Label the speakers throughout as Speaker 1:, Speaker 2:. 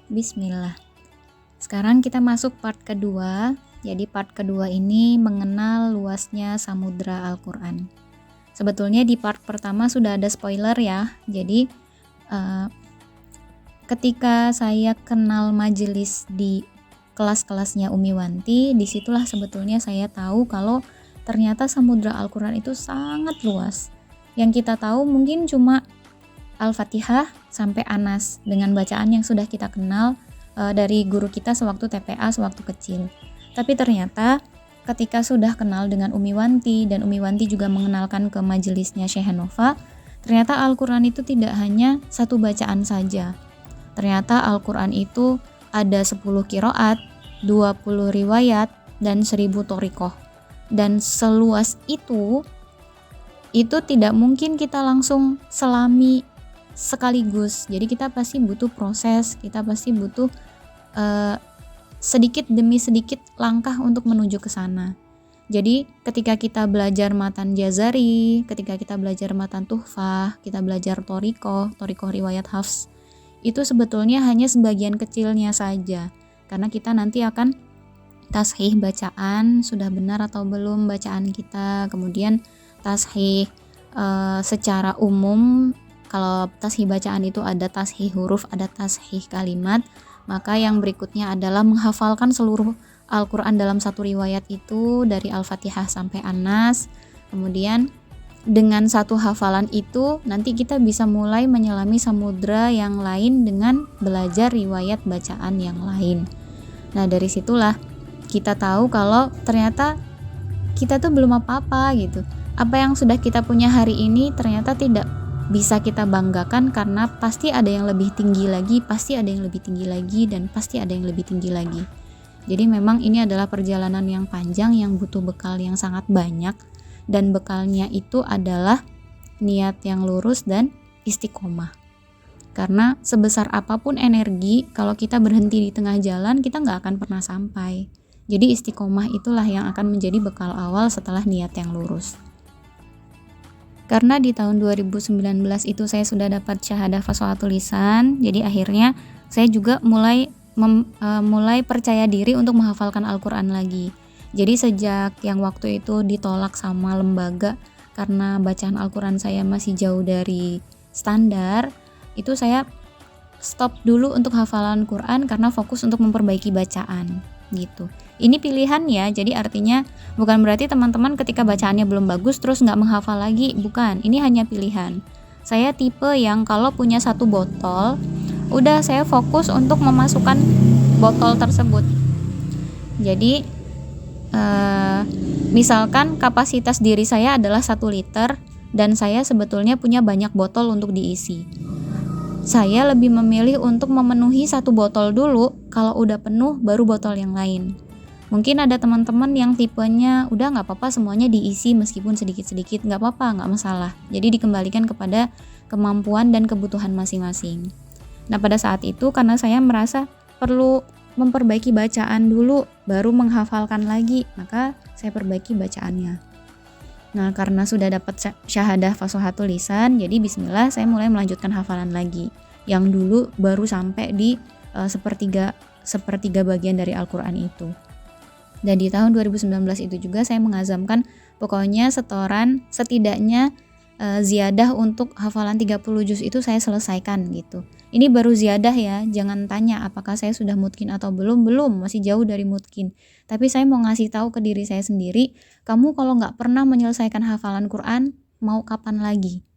Speaker 1: Bismillah. Sekarang kita masuk part kedua. Jadi part kedua ini mengenal luasnya samudra Al-Quran. Sebetulnya di part pertama sudah ada spoiler ya. Jadi ketika saya kenal majelis di kelas-kelasnya Umi Wanti, disitulah sebetulnya saya tahu kalau ternyata samudra Al-Quran itu sangat luas. Yang kita tahu mungkin cuma Al-Fatihah sampai Anas dengan bacaan yang sudah kita kenal dari guru kita sewaktu TPA sewaktu kecil. Tapi ternyata ketika sudah kenal dengan Umi Wanti dan Umi Wanti juga mengenalkan ke majelisnya Syekh Nova, ternyata Al-Quran itu tidak hanya satu bacaan saja. Ternyata Al-Quran itu ada 10 qiraat, 20 riwayat, dan 1000 thoriqoh. Dan seluas itu tidak mungkin kita langsung selami sekaligus. Jadi kita pasti butuh proses, kita pasti butuh sedikit demi sedikit langkah untuk menuju ke sana. Jadi ketika kita belajar matan Jazari, ketika kita belajar matan Tuhfah, kita belajar thoriqoh riwayat Hafs, itu sebetulnya hanya sebagian kecilnya saja. Karena kita nanti akan tashih bacaan, sudah benar atau belum bacaan kita, kemudian tashih secara umum. Kalau tashih bacaan itu ada tashih huruf, ada tashih kalimat, maka yang berikutnya adalah menghafalkan seluruh Al-Quran dalam satu riwayat itu dari Al-Fatihah sampai An-Nas. Kemudian dengan satu hafalan itu nanti kita bisa mulai menyelami samudra yang lain dengan belajar riwayat bacaan yang lain. Nah dari situlah kita tahu kalau ternyata kita tuh belum apa-apa gitu. Apa yang sudah kita punya hari ini ternyata tidak bisa kita banggakan karena pasti ada yang lebih tinggi lagi, pasti ada yang lebih tinggi lagi, dan pasti ada yang lebih tinggi lagi. Jadi memang ini adalah perjalanan yang panjang yang butuh bekal yang sangat banyak, dan bekalnya itu adalah niat yang lurus dan istiqomah. Karena sebesar apapun energi, kalau kita berhenti di tengah jalan, kita nggak akan pernah sampai. Jadi istiqomah itulah yang akan menjadi bekal awal setelah niat yang lurus. Karena di tahun 2019 itu saya sudah dapat syahadah fashohatul lisan, jadi akhirnya saya juga mulai percaya diri untuk menghafalkan Al-Quran lagi. Jadi sejak yang waktu itu ditolak sama lembaga karena bacaan Al-Quran saya masih jauh dari standar, itu saya stop dulu untuk hafalan Quran karena fokus untuk memperbaiki bacaan gitu. Ini pilihan ya, jadi artinya bukan berarti teman-teman ketika bacaannya belum bagus terus nggak menghafal lagi, bukan. Ini hanya pilihan. Saya tipe yang kalau punya satu botol, udah saya fokus untuk memasukkan botol tersebut. Jadi misalkan kapasitas diri saya adalah 1 liter dan saya sebetulnya punya banyak botol untuk diisi. Saya lebih memilih untuk memenuhi 1 botol dulu, kalau udah penuh baru botol yang lain. Mungkin ada teman-teman yang tipenya udah nggak apa-apa semuanya diisi meskipun sedikit-sedikit, nggak apa-apa, nggak masalah. Jadi dikembalikan kepada kemampuan dan kebutuhan masing-masing. Nah pada saat itu karena saya merasa perlu memperbaiki bacaan dulu baru menghafalkan lagi, maka saya perbaiki bacaannya. Nah karena sudah dapat syahadah fashohatul lisan, jadi bismillah saya mulai melanjutkan hafalan lagi. Yang dulu baru sampai di sepertiga bagian dari Al-Quran itu. Dan di tahun 2019 itu juga saya mengazamkan pokoknya setoran setidaknya ziyadah untuk hafalan 30 juz itu saya selesaikan gitu. Ini baru ziyadah ya, jangan tanya apakah saya sudah mutkin atau belum, masih jauh dari mutkin. Tapi saya mau ngasih tahu ke diri saya sendiri, kamu kalau nggak pernah menyelesaikan hafalan Quran, mau kapan lagi?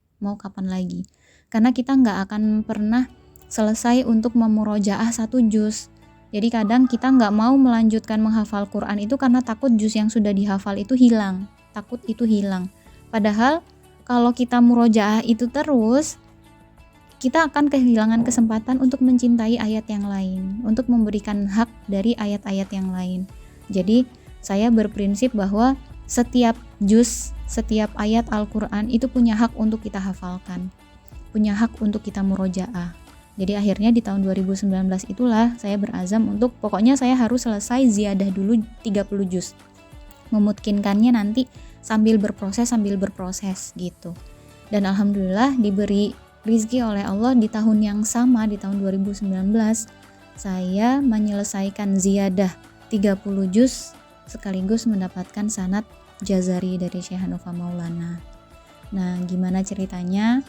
Speaker 1: Karena kita nggak akan pernah selesai untuk memurojaah 1 juz. Jadi kadang kita nggak mau melanjutkan menghafal Quran itu karena takut juz yang sudah dihafal itu hilang, Padahal kalau kita murojaah itu terus, kita akan kehilangan kesempatan untuk mencintai ayat yang lain, untuk memberikan hak dari ayat-ayat yang lain. Jadi saya berprinsip bahwa setiap juz, setiap ayat Al-Quran itu punya hak untuk kita hafalkan, punya hak untuk kita murojaah. Jadi akhirnya di tahun 2019 itulah saya berazam untuk pokoknya saya harus selesai ziyadah dulu 30 juz. Memutkinkannya nanti sambil berproses gitu. Dan alhamdulillah diberi rizki oleh Allah di tahun yang sama, di tahun 2019 saya menyelesaikan ziyadah 30 juz sekaligus mendapatkan sanad jazari dari Syekh Hanufah Maulana. Nah, gimana ceritanya?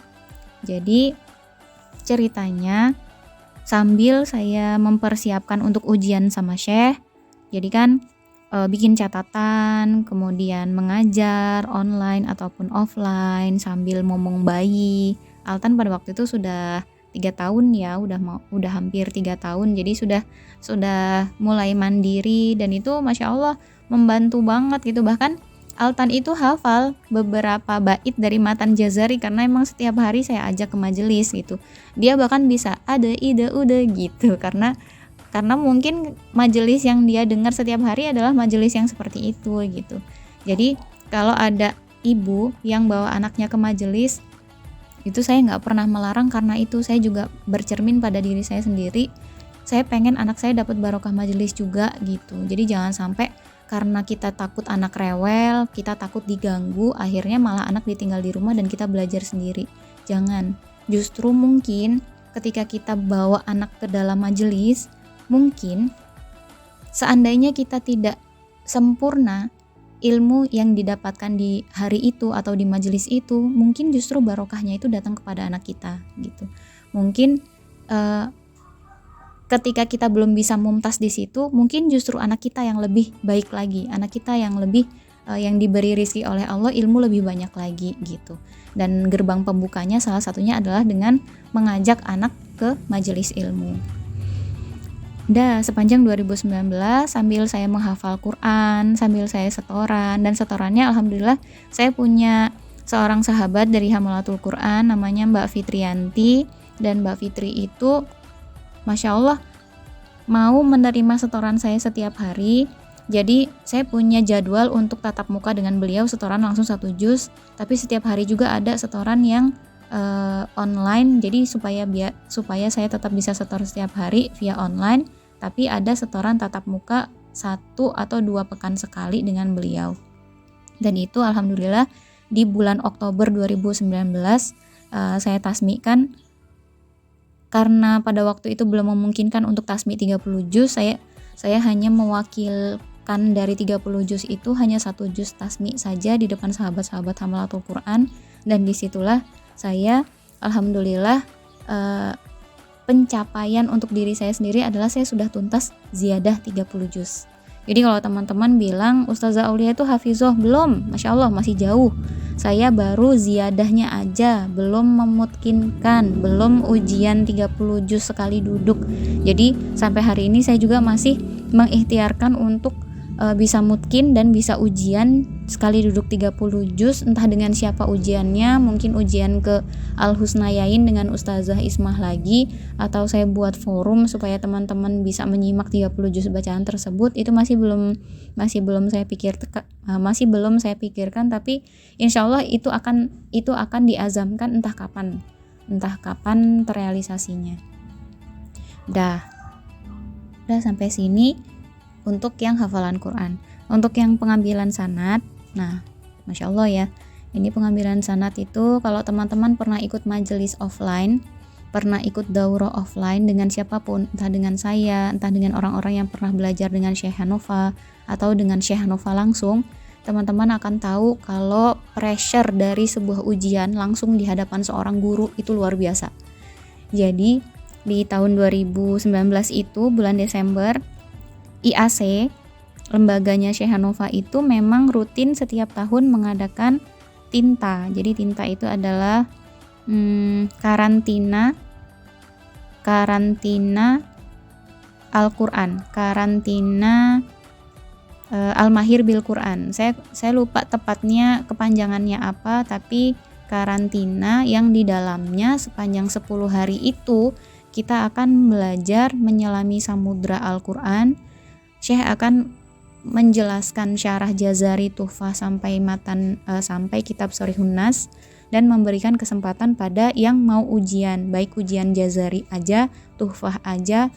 Speaker 1: Jadi ceritanya sambil saya mempersiapkan untuk ujian sama Syekh, jadi kan bikin catatan, kemudian mengajar online ataupun offline sambil ngomong bayi. Altan pada waktu itu sudah 3 tahun ya, udah hampir 3 tahun, jadi sudah mulai mandiri, dan itu Masya Allah membantu banget gitu. Bahkan Altan itu hafal beberapa bait dari matan Jazari karena emang setiap hari saya ajak ke majelis gitu. Dia bahkan bisa ada ide udah gitu karena mungkin majelis yang dia dengar setiap hari adalah majelis yang seperti itu gitu. Jadi kalau ada ibu yang bawa anaknya ke majelis, itu saya nggak pernah melarang, karena itu saya juga bercermin pada diri saya sendiri. Saya pengen anak saya dapat barokah majelis juga gitu. Jadi jangan sampai karena kita takut anak rewel, kita takut diganggu, akhirnya malah anak ditinggal di rumah dan kita belajar sendiri. Jangan. Justru mungkin ketika kita bawa anak ke dalam majelis, mungkin seandainya kita tidak sempurna ilmu yang didapatkan di hari itu atau di majelis itu, mungkin justru barokahnya itu datang kepada anak kita gitu. Mungkin ketika kita belum bisa mumtaz di situ, mungkin justru anak kita yang lebih baik lagi, anak kita yang lebih yang diberi rizki oleh Allah ilmu lebih banyak lagi gitu. Dan gerbang pembukanya salah satunya adalah dengan mengajak anak ke majelis ilmu. Sepanjang 2019 sambil saya menghafal Quran, sambil saya setoran, dan setorannya alhamdulillah saya punya seorang sahabat dari Hamalatul Quran namanya Mbak Fitriyanti, dan Mbak Fitri itu Masya Allah mau menerima setoran saya setiap hari. Jadi saya punya jadwal untuk tatap muka dengan beliau, setoran langsung 1 juz, tapi setiap hari juga ada setoran yang online. Jadi supaya saya tetap bisa setor setiap hari via online, tapi ada setoran tatap muka 1 atau 2 pekan sekali dengan beliau. Dan itu alhamdulillah di bulan Oktober 2019 saya tasmikan. Karena pada waktu itu belum memungkinkan untuk tasmi 30 juz, saya hanya mewakilkan dari 30 juz itu hanya 1 juz tasmi saja di depan sahabat-sahabat Hamalatul Quran, dan disitulah saya alhamdulillah pencapaian untuk diri saya sendiri adalah saya sudah tuntas ziyadah 30 juz. Jadi kalau teman-teman bilang Ustazah Aulia itu hafizoh, belum, Masya Allah masih jauh. Saya baru ziyadahnya aja, belum memutkinkan, belum ujian 30 juz sekali duduk. Jadi sampai hari ini saya juga masih mengikhtiarkan untuk bisa mutkin dan bisa ujian sekali duduk 30 juz, entah dengan siapa ujiannya, mungkin ujian ke Al-Husnayain dengan Ustazah Ismah lagi, atau saya buat forum supaya teman-teman bisa menyimak 30 juz bacaan tersebut. Itu masih belum saya pikirkan, tapi insya Allah itu akan diazamkan entah kapan terrealisasinya. Dah sampai sini untuk yang hafalan Quran. Untuk yang pengambilan sanad, nah Masya Allah ya, ini pengambilan sanad itu kalau teman-teman pernah ikut majelis offline, pernah ikut daurah offline dengan siapapun, entah dengan saya, entah dengan orang-orang yang pernah belajar dengan Syekh Hanufah atau dengan Syekh Hanufah langsung, teman-teman akan tahu kalau pressure dari sebuah ujian langsung di hadapan seorang guru itu luar biasa. Jadi di tahun 2019 itu bulan Desember, IAC, lembaganya Syekh Hanufah itu memang rutin setiap tahun mengadakan tinta. Jadi tinta itu adalah karantina Al-Quran, karantina Al-Mahir bil Quran. Saya lupa tepatnya kepanjangannya apa, tapi karantina yang di dalamnya sepanjang 10 hari itu kita akan belajar menyelami samudra Al-Quran. Syekh akan menjelaskan syarah Jazari Tuhfah sampai kitab Shorihun Nas, dan memberikan kesempatan pada yang mau ujian, baik ujian Jazari aja, Tuhfah aja,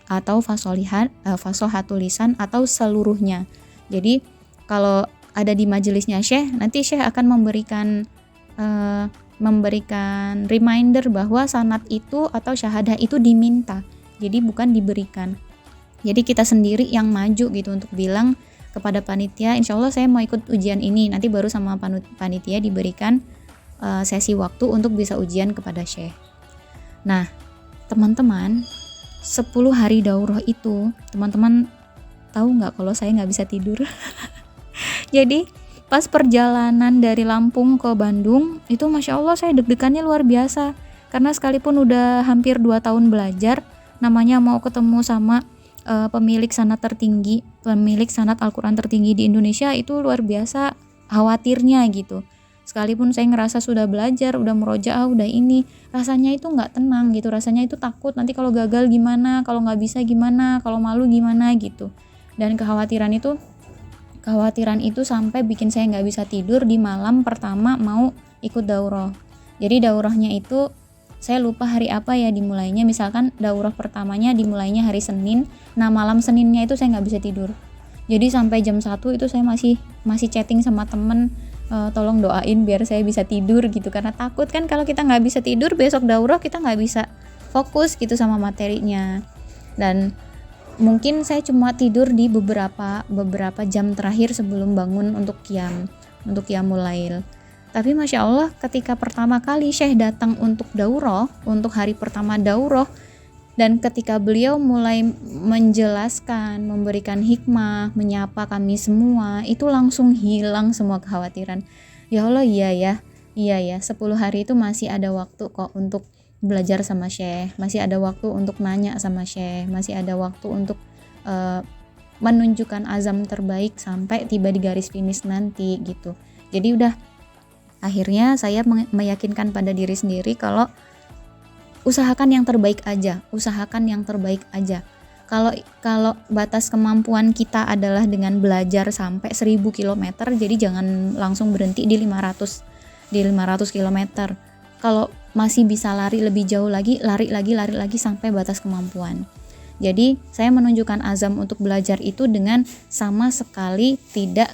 Speaker 1: atau fasohatul lisan atau seluruhnya. Jadi kalau ada di majelisnya Syekh, nanti Syekh akan memberikan reminder bahwa sanad itu atau syahadah itu diminta. jadi bukan diberikan. Jadi kita sendiri yang maju gitu untuk bilang kepada panitia, insya Allah saya mau ikut ujian ini, nanti baru sama panitia diberikan sesi waktu untuk bisa ujian kepada Syekh. Nah teman-teman, 10 hari daurah itu, teman-teman tahu nggak kalau saya nggak bisa tidur? Jadi pas perjalanan dari Lampung ke Bandung itu Masya Allah saya deg-degannya luar biasa, karena sekalipun udah hampir 2 tahun belajar, namanya mau ketemu sama pemilik sanad tertinggi, pemilik sanad Al-Quran tertinggi di Indonesia, itu luar biasa khawatirnya gitu. Sekalipun saya ngerasa sudah belajar, udah murojaah, udah ini, rasanya itu nggak tenang gitu, rasanya itu takut nanti kalau gagal gimana, kalau nggak bisa gimana, kalau malu gimana gitu. Dan kekhawatiran itu sampai bikin saya nggak bisa tidur di malam pertama mau ikut daurah. Jadi daurahnya itu saya lupa hari apa ya dimulainya, misalkan daurah pertamanya dimulainya hari Senin, nah malam Seninnya itu saya nggak bisa tidur. Jadi sampai jam 1 itu saya masih chatting sama temen, tolong doain biar saya bisa tidur gitu, karena takut kan kalau kita nggak bisa tidur besok daurah kita nggak bisa fokus gitu sama materinya. Dan mungkin saya cuma tidur di beberapa jam terakhir sebelum bangun untuk qiyamul lail. Tapi Masya Allah ketika pertama kali Syekh datang untuk daurah, untuk hari pertama daurah, dan ketika beliau mulai menjelaskan, memberikan hikmah, menyapa kami semua, itu langsung hilang semua kekhawatiran. Ya Allah, iya ya 10 hari itu masih ada waktu kok untuk belajar sama Syekh, masih ada waktu untuk nanya sama Syekh, masih ada waktu untuk menunjukkan azam terbaik sampai tiba di garis finish nanti gitu. Jadi udah, akhirnya saya meyakinkan pada diri sendiri kalau usahakan yang terbaik aja. Kalau batas kemampuan kita adalah dengan belajar sampai 1000 km, jadi jangan langsung berhenti di 500 km. Kalau masih bisa lari lebih jauh lagi, lari lagi sampai batas kemampuan. Jadi saya menunjukkan azam untuk belajar itu dengan sama sekali tidak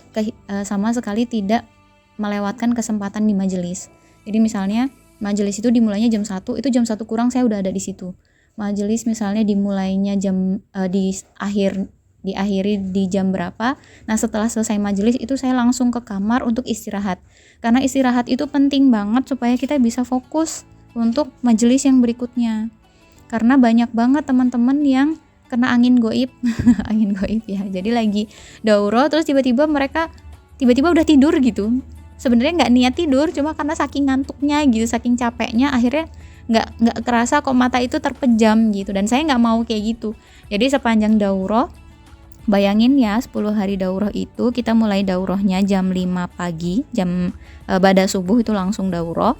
Speaker 1: melewatkan kesempatan di majelis. Jadi misalnya majelis itu dimulainya jam 1, itu jam 1 kurang saya udah ada di situ. Majelis misalnya dimulainya diakhiri di jam berapa. Nah, setelah selesai majelis itu saya langsung ke kamar untuk istirahat. Karena istirahat itu penting banget supaya kita bisa fokus untuk majelis yang berikutnya. Karena banyak banget teman-teman yang kena angin goib angin goib ya. Jadi lagi daurah terus tiba-tiba udah tidur gitu. Sebenarnya nggak niat tidur, cuma karena saking ngantuknya gitu, saking capeknya akhirnya nggak kerasa kok mata itu terpejam gitu. Dan saya nggak mau kayak gitu. Jadi sepanjang daurah, bayangin ya 10 hari daurah itu kita mulai daurahnya jam 5 pagi, bada subuh itu langsung daurah.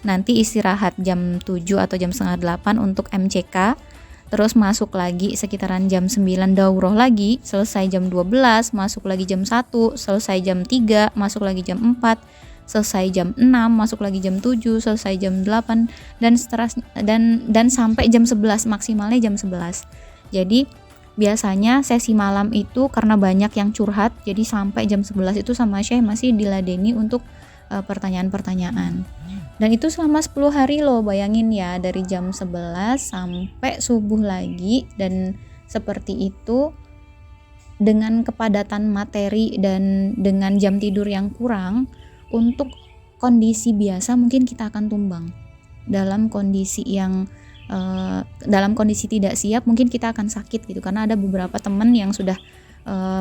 Speaker 1: Nanti istirahat jam 7 atau jam setengah 8 untuk MCK, terus masuk lagi sekitaran jam 9 daurah lagi, selesai jam 12, masuk lagi jam 1, selesai jam 3, masuk lagi jam 4, selesai jam 6, masuk lagi jam 7, selesai jam 8, dan sampai jam 11, maksimalnya jam 11. Jadi biasanya sesi malam itu karena banyak yang curhat, jadi sampai jam 11 itu sama Syekh masih diladeni untuk pertanyaan-pertanyaan. Dan itu selama 10 hari loh, bayangin ya, dari jam 11 sampai subuh lagi. Dan seperti itu dengan kepadatan materi dan dengan jam tidur yang kurang, untuk kondisi biasa mungkin kita akan tumbang. Dalam kondisi tidak siap mungkin kita akan sakit gitu, karena ada beberapa teman yang sudah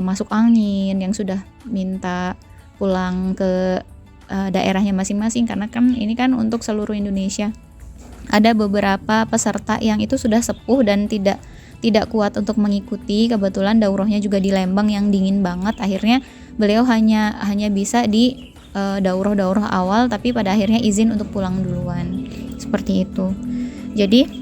Speaker 1: masuk angin, yang sudah minta pulang ke daerahnya masing-masing, karena kan ini kan untuk seluruh Indonesia. Ada beberapa peserta yang itu sudah sepuh dan tidak kuat untuk mengikuti. Kebetulan daurahnya juga di Lembang yang dingin banget. Akhirnya beliau hanya bisa di daurah awal, tapi pada akhirnya izin untuk pulang duluan. Seperti itu. Jadi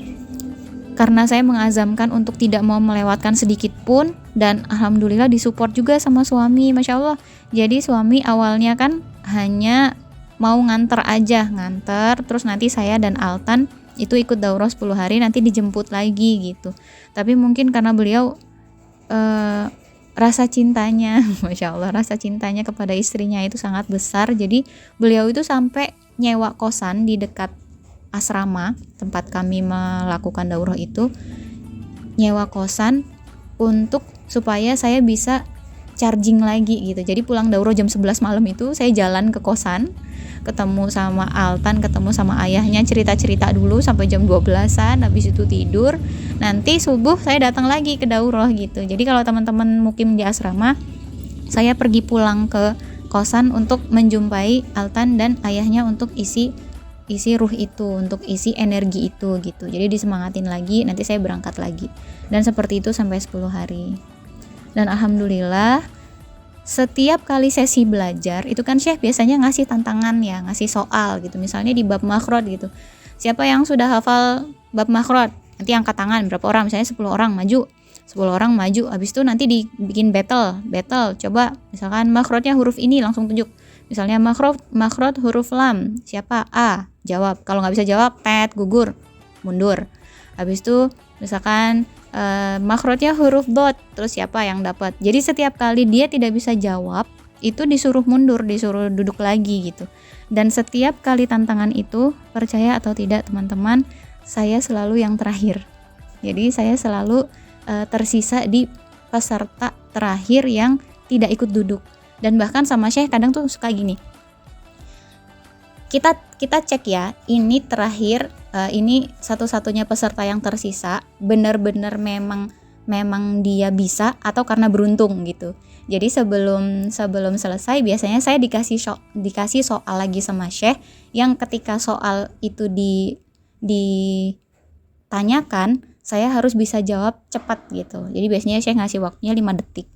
Speaker 1: karena saya mengazamkan untuk tidak mau melewatkan sedikit pun, dan alhamdulillah disupport juga sama suami, Masya Allah. Jadi suami awalnya kan hanya mau nganter, terus nanti saya dan Altan itu ikut daurah 10 hari, nanti dijemput lagi gitu. Tapi mungkin karena beliau rasa cintanya Masya Allah, rasa cintanya kepada istrinya itu sangat besar. Jadi beliau itu sampai nyewa kosan di dekat asrama tempat kami melakukan daurah itu. nyewa kosan untuk supaya saya bisa charging lagi gitu. Jadi pulang daurah jam 11 malam itu saya jalan ke kosan, ketemu sama Altan, ketemu sama ayahnya, cerita-cerita dulu sampai jam 12-an, habis itu tidur. Nanti subuh saya datang lagi ke daurah gitu. Jadi kalau teman-teman mukim di asrama, saya pergi pulang ke kosan untuk menjumpai Altan dan ayahnya untuk isi ruh itu, untuk isi energi itu gitu. Jadi disemangatin lagi, nanti saya berangkat lagi. Dan seperti itu sampai 10 hari. Dan alhamdulillah setiap kali sesi belajar itu kan Syekh biasanya ngasih tantangan ya, ngasih soal gitu. Misalnya di bab makhraj gitu. Siapa yang sudah hafal bab makhraj? Nanti angkat tangan berapa orang? Misalnya 10 orang maju. 10 orang maju. Habis itu nanti dibikin battle. Coba misalkan makhrajnya huruf ini langsung tunjuk. Misalnya makhraj huruf lam. Siapa? A. Jawab. Kalau nggak bisa jawab, gugur, mundur. Habis itu misalkan makhrajnya huruf dot, terus siapa yang dapat. Jadi setiap kali dia tidak bisa jawab, itu disuruh mundur, disuruh duduk lagi gitu. Dan setiap kali tantangan itu, percaya atau tidak teman-teman, saya selalu yang terakhir. Jadi saya selalu tersisa di peserta terakhir yang tidak ikut duduk. Dan bahkan sama Syekh kadang tuh suka gini, kita cek ya, ini terakhir, ini satu-satunya peserta yang tersisa, benar-benar memang dia bisa atau karena beruntung gitu. Jadi sebelum selesai biasanya saya dikasih soal lagi sama Syekh, yang ketika soal itu ditanyakan, saya harus bisa jawab cepat gitu. Jadi biasanya Syekh ngasih waktunya 5 detik.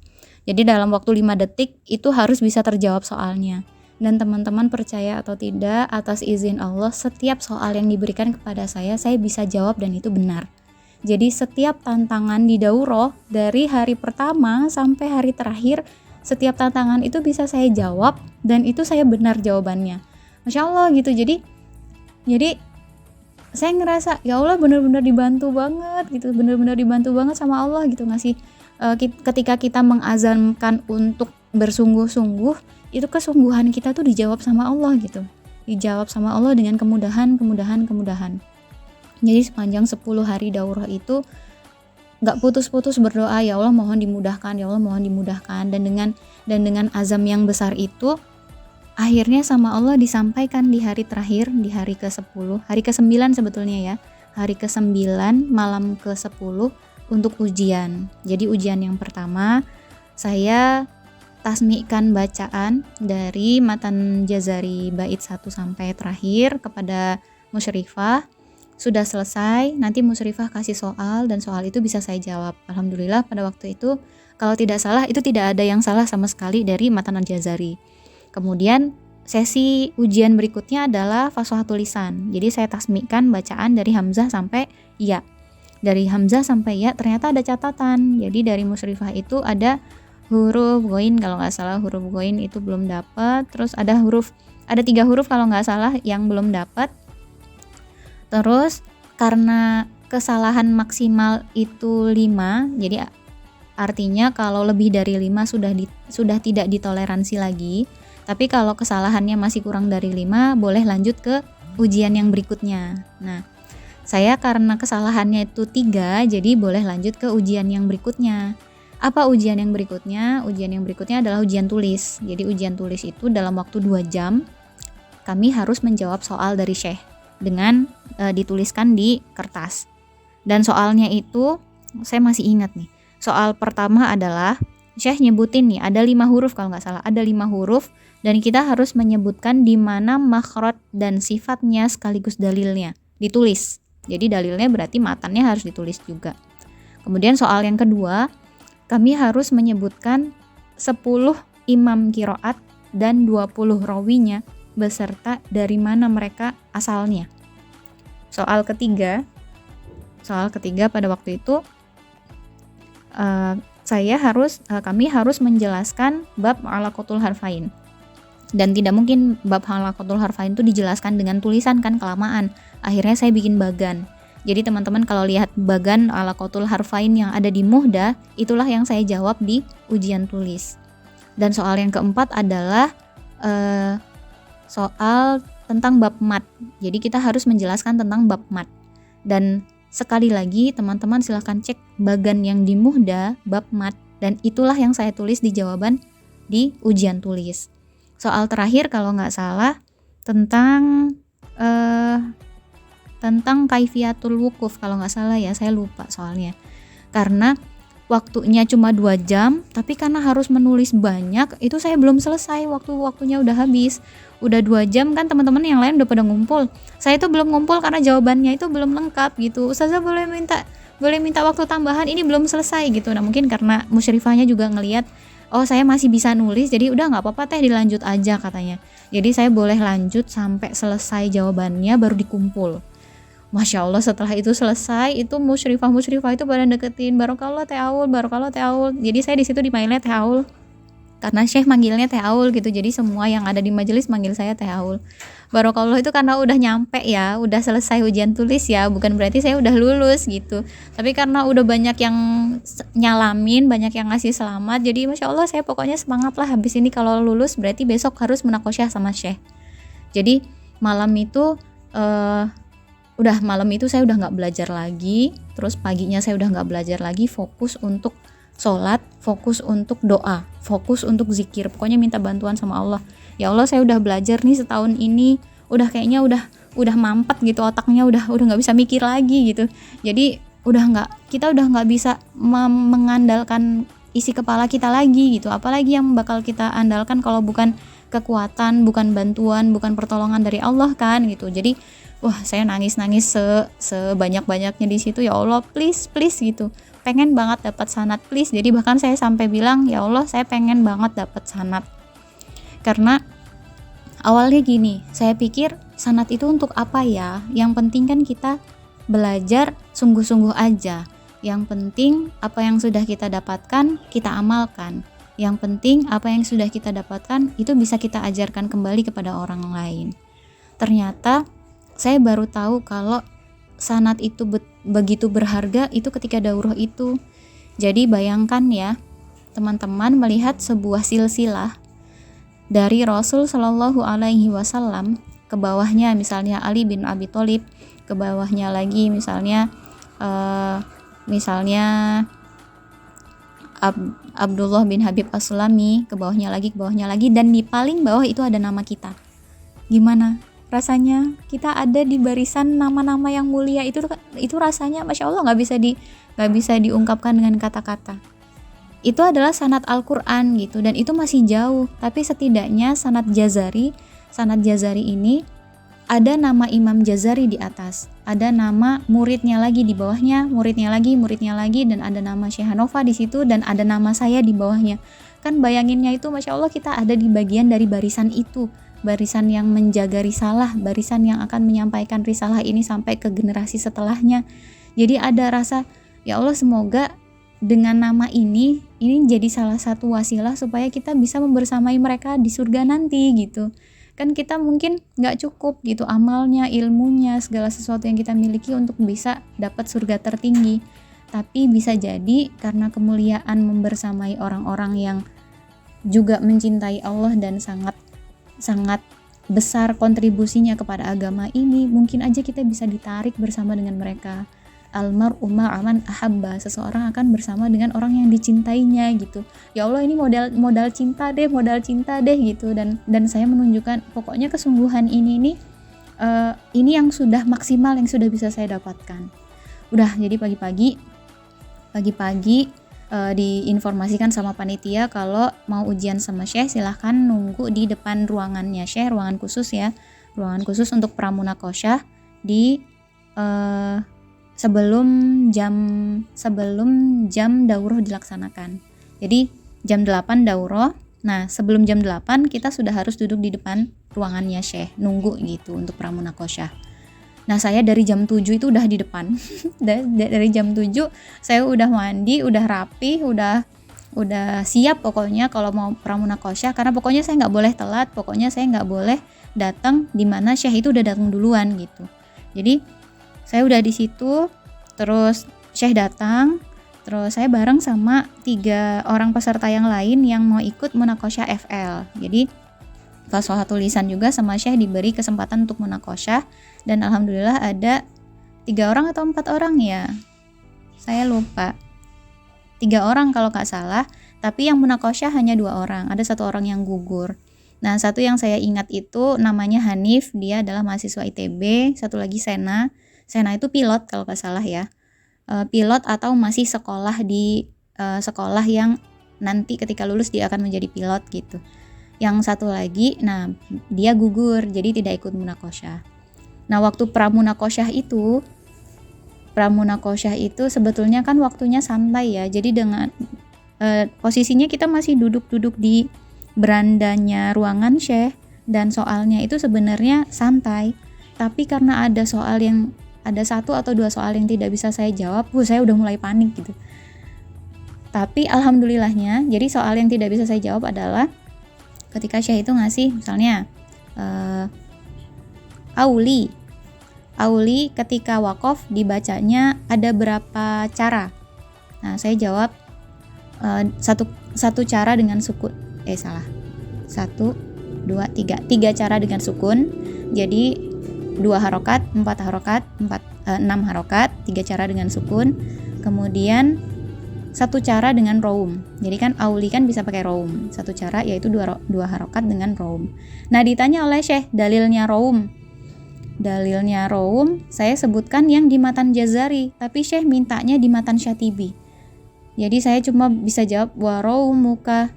Speaker 1: Jadi dalam waktu 5 detik itu harus bisa terjawab soalnya. Dan teman-teman percaya atau tidak, atas izin Allah, setiap soal yang diberikan kepada saya bisa jawab dan itu benar. Jadi setiap tantangan di daurah, dari hari pertama sampai hari terakhir, setiap tantangan itu bisa saya jawab dan itu saya benar jawabannya. Masya Allah gitu. Jadi saya ngerasa ya Allah benar-benar dibantu banget gitu, benar-benar dibantu banget sama Allah gitu, ngasih ketika kita mengazamkan untuk bersungguh-sungguh, itu kesungguhan kita tuh dijawab sama Allah gitu, dijawab sama Allah dengan kemudahan. Jadi sepanjang 10 hari daurah itu gak putus-putus berdoa, ya Allah mohon dimudahkan, ya Allah mohon dimudahkan. Dan dengan azam yang besar itu akhirnya sama Allah disampaikan di hari terakhir, di hari ke-10, hari ke-9 sebetulnya ya, hari ke-9 malam ke-10 untuk ujian. Jadi ujian yang pertama saya tasmikan bacaan dari matan Jazari bait 1 sampai terakhir kepada musyrifah. Sudah selesai, nanti musyrifah kasih soal dan soal itu bisa saya jawab. Alhamdulillah pada waktu itu kalau tidak salah itu tidak ada yang salah sama sekali dari matan Jazari. Kemudian sesi ujian berikutnya adalah fashatul lisan. Jadi saya tasmikan bacaan dari Hamzah sampai Ya. Dari Hamzah sampai Ya ternyata ada catatan. Jadi dari musyrifah itu ada huruf ghain, kalau nggak salah huruf ghain itu belum dapat. Terus ada 3 huruf kalau nggak salah yang belum dapat. Terus karena kesalahan maksimal itu 5, jadi artinya kalau lebih dari 5 sudah tidak ditoleransi lagi. Tapi kalau kesalahannya masih kurang dari 5, boleh lanjut ke ujian yang berikutnya. Nah, saya karena kesalahannya itu 3, jadi boleh lanjut ke ujian yang berikutnya. Apa ujian yang berikutnya? Ujian yang berikutnya adalah ujian tulis. Jadi ujian tulis itu dalam waktu 2 jam kami harus menjawab soal dari Syekh dengan dituliskan di kertas. Dan soalnya itu saya masih ingat nih. Soal pertama adalah Syekh nyebutin nih ada 5 huruf kalau nggak salah, ada 5 huruf dan kita harus menyebutkan di mana makhraj dan sifatnya sekaligus dalilnya ditulis. Jadi dalilnya berarti matannya harus ditulis juga. Kemudian soal yang kedua, kami harus menyebutkan 10 imam qiraat dan 20 rawinya beserta dari mana mereka asalnya. Soal ketiga pada waktu itu kami harus menjelaskan bab halaqatul harfain. Dan tidak mungkin bab halaqatul harfain itu dijelaskan dengan tulisan kan kelamaan. Akhirnya saya bikin bagan. Jadi teman-teman kalau lihat bagan halaqatul harfain yang ada di Muhdah, itulah yang saya jawab di ujian tulis. Dan soal yang keempat adalah soal tentang bab mat. Jadi kita harus menjelaskan tentang bab mat. Dan sekali lagi teman-teman silahkan cek bagan yang di muhda bab mat, dan itulah yang saya tulis di jawaban di ujian tulis. Soal terakhir kalau nggak salah tentang kaifiatul wukuf kalau nggak salah ya, saya lupa soalnya. Karena waktunya cuma 2 jam, tapi karena harus menulis banyak, itu saya belum selesai, waktunya udah habis. Udah 2 jam kan teman-teman yang lain udah pada ngumpul. Saya itu belum ngumpul karena jawabannya itu belum lengkap gitu. Ustazah boleh minta waktu tambahan, ini belum selesai gitu. Nah, mungkin karena musyrifahnya juga ngelihat, oh saya masih bisa nulis, jadi udah nggak apa-apa teh dilanjut aja katanya. Jadi saya boleh lanjut sampai selesai jawabannya baru dikumpul. Masya Allah, setelah itu selesai, itu musyrifah itu pada deketin, barokallah teh Aul. Jadi saya di situ dipanggilnya teh Aul karena Syekh manggilnya teh Aul gitu. Jadi semua yang ada di majelis manggil saya teh Aul. Barokallah itu karena udah nyampe ya, udah selesai ujian tulis ya, bukan berarti saya udah lulus gitu. Tapi karena udah banyak yang nyalamin, banyak yang ngasih selamat, jadi Masya Allah saya pokoknya semangat lah, habis ini kalau lulus berarti besok harus munakosyah sama Syekh. Jadi malam itu saya udah nggak belajar lagi, terus paginya saya udah nggak belajar lagi, fokus untuk sholat, fokus untuk doa, fokus untuk zikir, pokoknya minta bantuan sama Allah. Ya Allah, saya udah belajar nih setahun ini, udah kayaknya udah mampet gitu otaknya, udah nggak bisa mikir lagi gitu. Jadi kita udah nggak bisa mengandalkan isi kepala kita lagi gitu, apalagi yang bakal kita andalkan kalau bukan kekuatan, bukan bantuan, bukan pertolongan dari Allah kan gitu. Jadi saya nangis sebanyak-banyaknya di situ. Ya Allah, please gitu, pengen banget dapat sanad please. Jadi bahkan saya sampai bilang, ya Allah saya pengen banget dapat sanad. Karena awalnya gini, saya pikir sanad itu untuk apa ya, yang penting kan kita belajar sungguh-sungguh aja, yang penting apa yang sudah kita dapatkan kita amalkan, yang penting apa yang sudah kita dapatkan itu bisa kita ajarkan kembali kepada orang lain. Ternyata saya baru tahu kalau sanad itu begitu berharga itu ketika daurah itu. Jadi bayangkan ya teman-teman, melihat sebuah silsilah dari Rasul Shallallahu Alaihi Wasallam, ke bawahnya misalnya Ali bin Abi Thalib, ke bawahnya lagi misalnya Abdullah bin Habib As-Sulami, ke bawahnya lagi, dan di paling bawah itu ada nama kita. Gimana rasanya kita ada di barisan nama-nama yang mulia itu rasanya Masya Allah nggak bisa diungkapkan dengan kata-kata. Itu adalah sanad Al-Quran gitu, dan itu masih jauh, tapi setidaknya sanad Jazari ini ada nama Imam Jazari di atas, ada nama muridnya lagi di bawahnya, muridnya lagi, dan ada nama Syekh Hanofa di situ, dan ada nama saya di bawahnya. Kan bayanginnya itu Masya Allah kita ada di bagian dari barisan itu, barisan yang menjaga risalah, barisan yang akan menyampaikan risalah ini sampai ke generasi setelahnya. Jadi ada rasa, ya Allah semoga dengan nama ini jadi salah satu wasilah supaya kita bisa membersamai mereka di surga nanti gitu. Kan kita mungkin gak cukup gitu amalnya, ilmunya, segala sesuatu yang kita miliki untuk bisa dapat surga tertinggi, tapi bisa jadi karena kemuliaan membersamai orang-orang yang juga mencintai Allah dan sangat besar kontribusinya kepada agama ini, mungkin aja kita bisa ditarik bersama dengan mereka. Almar'u ma'aman ahabba, seseorang akan bersama dengan orang yang dicintainya gitu. Ya Allah, ini modal cinta deh gitu, dan saya menunjukkan pokoknya kesungguhan ini yang sudah maksimal, yang sudah bisa saya dapatkan. Udah, jadi pagi-pagi diinformasikan sama panitia kalau mau ujian sama Syekh silahkan nunggu di depan ruangannya Syekh, ruangan khusus untuk pramunakosyah di sebelum jam daurah dilaksanakan. Jadi jam 8 daurah. Nah, sebelum jam 8 kita sudah harus duduk di depan ruangannya Syekh, nunggu gitu untuk pramunakosyah. Nah, saya dari jam 7 itu udah di depan. Dari jam 7 saya udah mandi, udah rapi, udah siap pokoknya kalau mau pramunakosyah, karena pokoknya saya nggak boleh telat, pokoknya saya nggak boleh datang di mana Syekh itu udah datang duluan gitu. Jadi saya udah di situ, terus Syekh datang, terus saya bareng sama 3 orang peserta yang lain yang mau ikut munakosyah FL. Jadi pas soal tulisan juga sama Syekh diberi kesempatan untuk munakosyah, dan alhamdulillah ada 3 orang atau 4 orang ya, saya lupa. 3 orang kalau nggak salah, tapi yang munakosyah hanya 2 orang, ada 1 orang yang gugur. Nah, satu yang saya ingat itu namanya Hanif, dia adalah mahasiswa ITB, satu lagi Sena itu pilot kalau nggak salah ya, pilot atau masih sekolah di sekolah yang nanti ketika lulus dia akan menjadi pilot gitu. Yang satu lagi, nah dia gugur, jadi tidak ikut munakosyah. Nah, waktu pramunakosyah itu sebetulnya kan waktunya santai ya. Jadi dengan posisinya kita masih duduk-duduk di berandanya ruangan Syekh, dan soalnya itu sebenarnya santai. Tapi karena ada 1 atau 2 soal yang tidak bisa saya jawab, saya udah mulai panik gitu. Tapi alhamdulillahnya, jadi soal yang tidak bisa saya jawab adalah ketika Syekh itu ngasih misalnya Auli ketika wakof dibacanya ada berapa cara? Nah, saya jawab satu cara dengan sukun. 1, 2, 3 cara dengan sukun. Jadi 2 harokat, 4 harokat, 6 harokat, 3 cara dengan sukun. Kemudian 1 cara dengan roum. Jadi kan auli kan bisa pakai roum. 1 cara yaitu 2 harokat dengan roum. Nah, ditanya oleh Syekh dalilnya roum, saya sebutkan yang di matan Jazari, tapi Syekh mintanya di matan Syatibi. Jadi saya cuma bisa jawab waroumuka.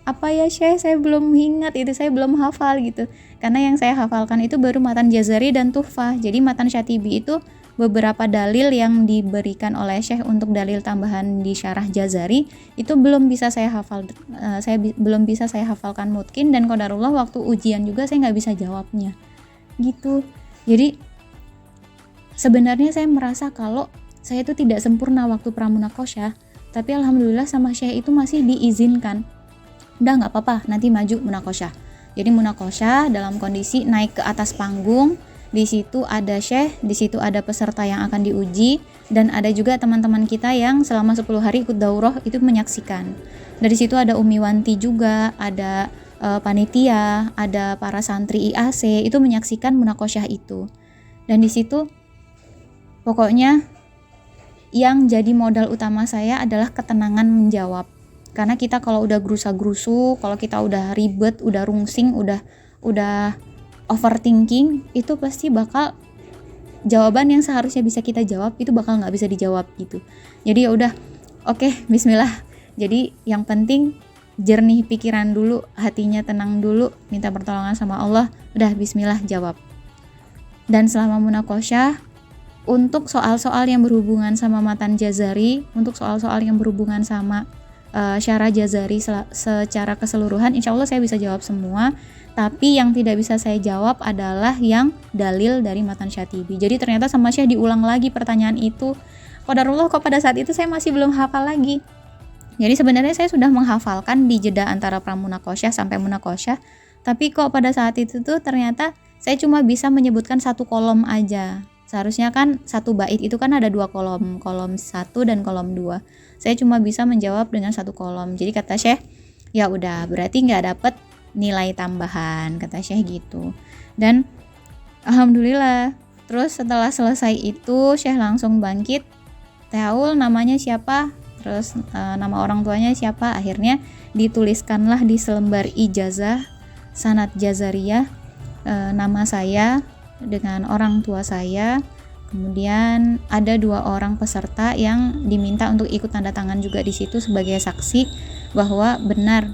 Speaker 1: Apa ya Syekh, saya belum ingat itu, saya belum hafal gitu. Karena yang saya hafalkan itu baru matan Jazari dan Tuhfah. Jadi matan Syatibi itu beberapa dalil yang diberikan oleh Syekh untuk dalil tambahan di syarah Jazari itu belum bisa saya hafal, belum bisa saya hafalkan mungkin, dan qadarullah waktu ujian juga saya nggak bisa jawabnya gitu. Jadi sebenarnya saya merasa kalau saya itu tidak sempurna waktu pramunakosyah, tapi alhamdulillah sama Syekh itu masih diizinkan. Udah nggak apa-apa, nanti maju munakosyah. Jadi munakosyah dalam kondisi naik ke atas panggung, di situ ada Syekh, di situ ada peserta yang akan diuji, dan ada juga teman-teman kita yang selama 10 hari ikut daurah itu menyaksikan. Dari situ ada Umi Wanti juga, ada panitia, ada para santri IAC itu menyaksikan munakosyah itu. Dan di situ pokoknya yang jadi modal utama saya adalah ketenangan menjawab. Karena kita kalau udah gerusa-gerusu, kalau kita udah ribet, udah rungsing, udah overthinking, itu pasti bakal jawaban yang seharusnya bisa kita jawab itu bakal nggak bisa dijawab gitu. Jadi ya udah, oke, bismillah. Jadi yang penting jernih pikiran dulu, hatinya tenang dulu, minta pertolongan sama Allah, udah bismillah jawab. Dan selama munakosyah, untuk soal-soal yang berhubungan sama matan Jazari, untuk soal-soal yang berhubungan sama syarah Jazari secara keseluruhan, insya Allah saya bisa jawab semua. Tapi yang tidak bisa saya jawab adalah yang dalil dari matan Syatibi. Jadi ternyata sama Syekh diulang lagi pertanyaan itu. Qadarullah kok pada saat itu saya masih belum hafal lagi. Jadi sebenarnya saya sudah menghafalkan di jeda antara pramunakosyah sampai munakosyah, tapi kok pada saat itu tuh ternyata saya cuma bisa menyebutkan 1 kolom aja. Seharusnya kan 1 bait itu kan ada 2 kolom, kolom 1 dan kolom 2. Saya cuma bisa menjawab dengan 1 kolom. Jadi kata Syekh, ya udah berarti nggak dapet nilai tambahan, kata Syekh gitu. Dan alhamdulillah, terus setelah selesai itu Syekh langsung bangkit, Teh Aul namanya siapa? Terus nama orang tuanya siapa? Akhirnya dituliskanlah di selembar ijazah sanad Jazariyah nama saya dengan orang tua saya. Kemudian ada 2 orang peserta yang diminta untuk ikut tanda tangan juga di situ sebagai saksi bahwa benar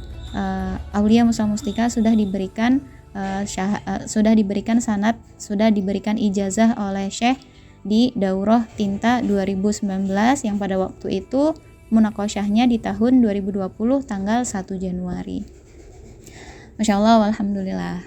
Speaker 1: Aulia Musa Mustika sudah diberikan sanad, sudah diberikan ijazah oleh Syekh di Daurah Tinta 2019 yang pada waktu itu munakosyahnya di tahun 2020 tanggal 1 Januari. Masya Allah, alhamdulillah.